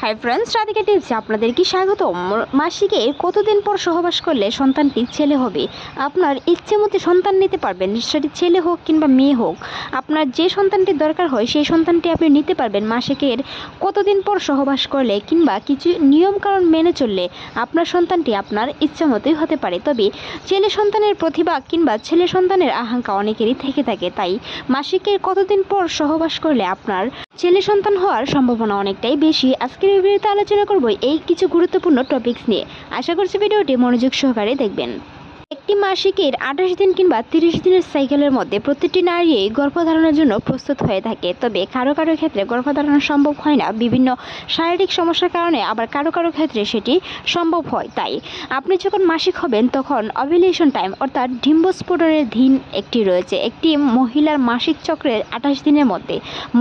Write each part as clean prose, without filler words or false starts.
Hi friends, Radhika টিপসে আপনাদেরকে স্বাগতম। মাসিকে কতদিন পর সহবাস করলে সন্তানটি ছেলে হবে? আপনার ইচ্ছে মতো সন্তান নিতে পারবেন, সেটি ছেলে হোক কিংবা মেয়ে হোক। আপনার যে সন্তানটি দরকার হয় সেই সন্তানটি আপনি নিতে পারবেন মাসিকের কতদিন পর সহবাস করলে কিংবা কিছু নিয়মকানুন মেনে চললে আপনার সন্তানটি আপনার ইচ্ছা মতোই হতে পারে। তবে ছেলে সন্তানের প্রতিভা কিংবা ছেলে সন্তানের আকাঙ্ক্ষা অনেকেরই থেকে থাকে, তাই মাসিকের কতদিন পর সহবাস করলে আপনার ছেলে সন্তান হওয়ার সম্ভাবনা অনেকটাই বেশি। আজকের এই ভিডিওতে আলোচনা করব এই কিছু গুরুত্বপূর্ণ টপিকস নিয়ে। আশা করছি ভিডিওটি মনোযোগ সহকারে দেখবেন। একটি মাসিকের 28 দিন কিংবা 30 দিনের সাইকেলের মধ্যে প্রত্যেকটি নারী গর্ভধারণের জন্য প্রস্তুত হয়ে থাকে। তবে কারো কারো ক্ষেত্রে গর্ভধারণ সম্ভব হয় না বিভিন্ন শারীরিক সমস্যার কারণে, আবার কারো কারো ক্ষেত্রে সেটি সম্ভব হয়। তাই আপনি যখন মাসিক হবেন তখন ওভুলেশন টাইম অর্থাৎ ডিম্বস্ফোটনের দিন একটি রয়েছে। একটি মহিলার মাসিক চক্রের 28 দিনের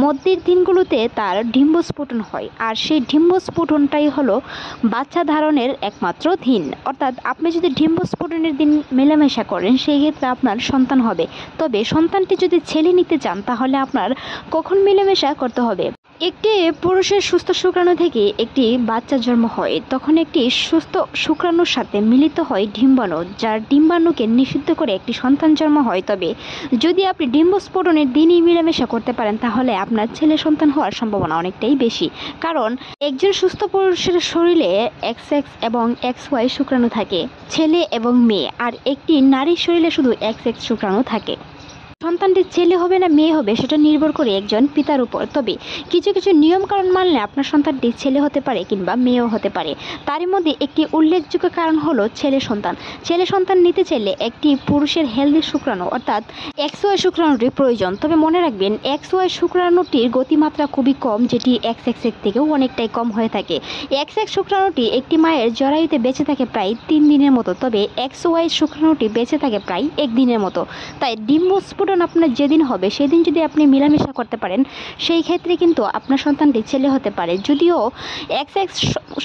মধ্যের দিনগুলোতে তার ডিম্বস্ফোটন হয়, আর সেই ডিম্বস্ফোটনটাই হলো বাচ্চা ধারণের একমাত্র দিন। অর্থাৎ আপনি যদি ডিম্বস্ফোটনের দিন মেলামেশা করেন সেই ক্ষেত্রে আপনার সন্তান হবে। তবে সন্তানটি যদি ছেলে নিতে চান তাহলে আপনার কখন মেলামেশা করতে হবে? একটি পুরুষের সুস্থ শুক্রাণু থেকে একটি বাচ্চা জন্ম হয়, তখন একটি সুস্থ শুক্রাণুর সাথে মিলিত হয় ডিম্বাণু, যার ডিম্বাণুকে নিষিদ্ধ করে একটি সন্তান জন্ম হয়। তবে যদি আপনি ডিম্বস্ফোটনের দিনই মেলামেশা করতে পারেন তাহলে আপনার ছেলে সন্তান হওয়ার সম্ভাবনা অনেকটাই বেশি, কারণ একজন সুস্থ পুরুষের শরীরে XX এবং XY শুক্রাণু থাকে, ছেলে এবং মেয়ে, আর একটি নারীর শরীরে শুধু XX শুক্রাণু থাকে। সন্তানটি ছেলে হবে না মেয়ে হবে সেটা নির্ভর করে একজন পিতার উপর। তবে কিছু কিছু নিয়মকানুন মানলে আপনার সন্তানটি ছেলে হতে পারে কিংবা মেয়েও হতে পারে। তারই মধ্যে একটি উল্লেখযোগ্য কারণ হলো ছেলে সন্তান। ছেলে সন্তান নিতে চাইলে একটি পুরুষের হেলদি শুক্রাণু অর্থাৎ XY শুক্রাণুটির প্রয়োজন। তবে মনে রাখবেন XY শুক্রাণুটির গতিমাত্রা খুবই কম, যেটি XX থেকেও অনেকটাই কম হয়ে থাকে। XX শুক্রাণুটি একটি মায়ের জরায়ুতে বেঁচে থাকে প্রায় 3 দিনের মতো, তবে XY শুক্রাণুটি বেঁচে থাকে প্রায় 1 দিনের মতো। তাই ডিম্বস্ফোটন আপনার যেদিন হবে সেদিন যদি আপনি মেলামেশা করতে পারেন সেই ক্ষেত্রে কিন্তু আপনার সন্তানটি ছেলে হতে পারে। যদিও XX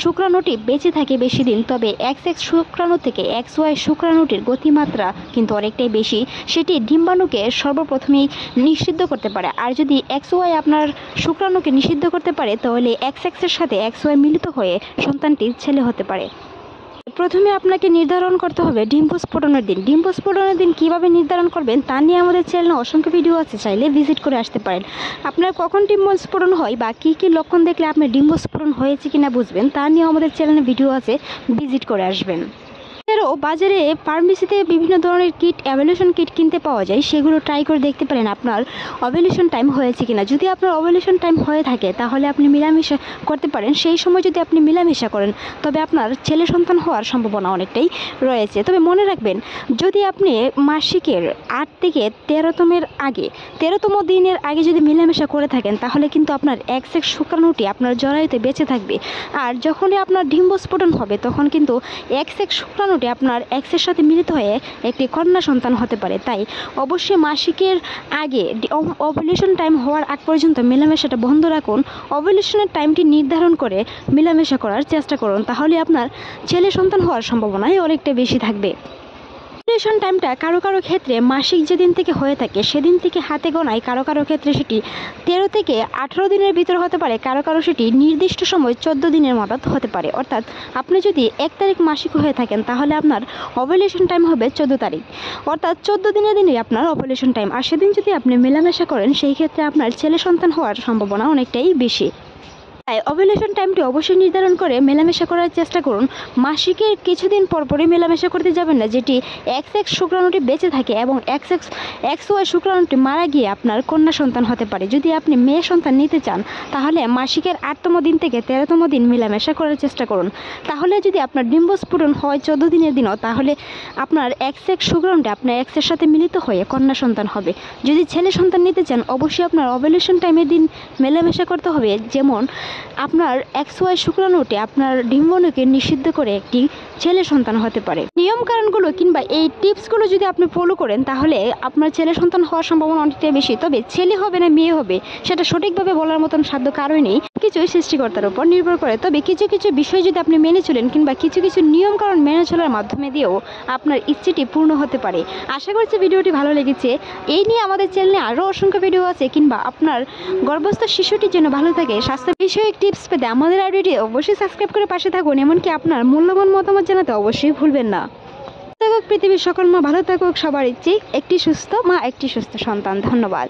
শুক্রাণুটি বেঁচে থাকে বেশি দিন, তবে XX শুক্রাণু থেকে XY শুক্রাণুটির গতিমাত্রা কিন্তু অনেকটাই বেশি, সেটি ডিম্বাণুকে সর্বপ্রথমেই নিষিদ্ধ করতে পারে। আর যদি XY আপনার শুক্রাণুকে নিষিদ্ধ করতে পারে তাহলে XX এর সাথে XY মিলিত হয়ে সন্তানটি ছেলে হতে পারে। প্রথমে আপনাকে নির্ধারণ করতে হবে ডিম্বস্ফোটনের দিন। ডিম্বস্ফোটনের দিন কীভাবে নির্ধারণ করবেন তা নিয়ে আমাদের চ্যানেলে অসংখ্য ভিডিও আছে, চাইলে ভিজিট করে আসতে পারেন। আপনার কখন ডিম্বস্ফোটন হয় বা কী কী লক্ষণ দেখলে আপনার ডিম্বস্ফোটন হয়েছে কিনা বুঝবেন তা নিয়ে আমাদের চ্যানেলে ভিডিও আছে, ভিজিট করে আসবেন। এছাড়াও বাজারে ফার্মেসিতে বিভিন্ন ধরনের কিট, অ্যাভুলেশন কিট কিনতে পাওয়া যায়, সেগুলো ট্রাই করে দেখতে পারেন আপনার ওভুলেশন টাইম হয়েছে কিনা। যদি আপনার ওভুলেশন টাইম হয়ে থাকে তাহলে আপনি মেলামেশা করতে পারেন। সেই সময় যদি আপনি মেলামেশা করেন তবে আপনার ছেলে সন্তান হওয়ার সম্ভাবনা অনেকটাই রয়েছে। তবে মনে রাখবেন, যদি আপনি মাসিকের 8 থেকে 13তম দিনের আগে যদি মেলামেশা করে থাকেন তাহলে কিন্তু আপনার XX শুক্রাণুটি আপনার জরায়ুতে বেঁচে থাকবে, আর যখনই আপনার ডিম্বস্ফোটন হবে তখন কিন্তু XX শুক্রাণু আপনার X এর সাথে মিলিত হয়ে একটি কন্যা সন্তান হতে পারে। তাই অবশ্যই মাসিকের আগে ওভুলেশন টাইম হওয়ার আগ পর্যন্ত মেলামেশাটা বন্ধ রাখুন। ওভুলেশনের টাইমটি নির্ধারণ করে মেলামেশা করার চেষ্টা করুন, তাহলে আপনার ছেলে সন্তান হওয়ার সম্ভাবনাই অনেকটা বেশি থাকবে। ওভুলেশন টাইমটা কারো কারো ক্ষেত্রে মাসিক যেদিন থেকে হয়ে থাকে সেদিন থেকে হাতে গোনায়, কারো কারো ক্ষেত্রে সেটি 13 থেকে 18 দিনের ভিতর হতে পারে, কারো কারো সেটি নির্দিষ্ট সময় 14 দিনের মতো হতে পারে। অর্থাৎ আপনি যদি 1 তারিখ মাসিক হয়ে থাকেন তাহলে আপনার ওভুলেশন টাইম হবে 14 তারিখ, অর্থাৎ 14 দিনের দিনই আপনার ওভুলেশন টাইম। আর সেদিন যদি আপনি মেলামেশা করেন সেই ক্ষেত্রে আপনার ছেলে সন্তান হওয়ার সম্ভাবনা অনেকটাই বেশি। তাই ওভুলেশন টাইমটি অবশ্যই নির্ধারণ করে মেলামেশা করার চেষ্টা করুন। মাসিকের কিছুদিন পরপরই মেলামেশা করতে যাবেন না, যেটি XX শুক্রাণুটি বেঁচে থাকে এবং XY শুক্রাণুটি মারা গিয়ে আপনার কন্যা সন্তান হতে পারে। যদি আপনি মেয়ে সন্তান নিতে চান তাহলে মাসিকের 8তম দিন থেকে 13তম দিন মেলামেশা করার চেষ্টা করুন। তাহলে যদি আপনার ডিম্বস্ফোটন হয় 14 দিনের দিনও তাহলে আপনার XX শুক্রাণুটি আপনার X এর সাথে মিলিত হয়ে কন্যা সন্তান হবে। যদি ছেলে সন্তান নিতে চান অবশ্যই আপনার ওভুলেশন টাইমের দিন মেলামেশা করতে হবে, যেমন আপনার XY শুক্রাণুটি আপনার ডিম্বাণুকে নিষিদ্ধ করে একটি ছেলে সন্তান হতে পারে। নিয়ম কারণগুলো কিংবা এই টিপসগুলো যদি আপনি ফলো করেন তাহলে আপনার ছেলে সন্তান হওয়ার সম্ভাবনা অনেকটাই বেশি। তবে ছেলে হবে না মেয়ে হবে সেটা সঠিকভাবে বলার মতন সাধ্য কারোই নেই, কিছুই সৃষ্টিকর্তার উপর নির্ভর করে। তবে কিছু কিছু বিষয় যদি আপনি মেনে চলেন কিংবা কিছু কিছু নিয়ম কারণ মেনে চলার মাধ্যমে দিয়েও আপনার ইচ্ছেটি পূর্ণ হতে পারে। আশা করছি ভিডিওটি ভালো লেগেছে। এই নিয়ে আমাদের চ্যানেলে আরও অসংখ্য ভিডিও আছে, কিংবা আপনার গর্ভস্থ শিশুটির জন্য ভালো থাকে স্বাস্থ্য বিষয়ে অনেক টিপস পেতে আমাদের ভিডিও অবশ্যই সাবস্ক্রাইব করে পাশে থাকুন, এমনকি আপনার মূল্যবান মতামত জানাতে অবশ্যই ভুলবেন না। থাকুক পৃথিবীর সকল মা ভালো থাকুক, সবার ইচ্ছে একটি সুস্থ মা একটি সুস্থ সন্তান। ধন্যবাদ।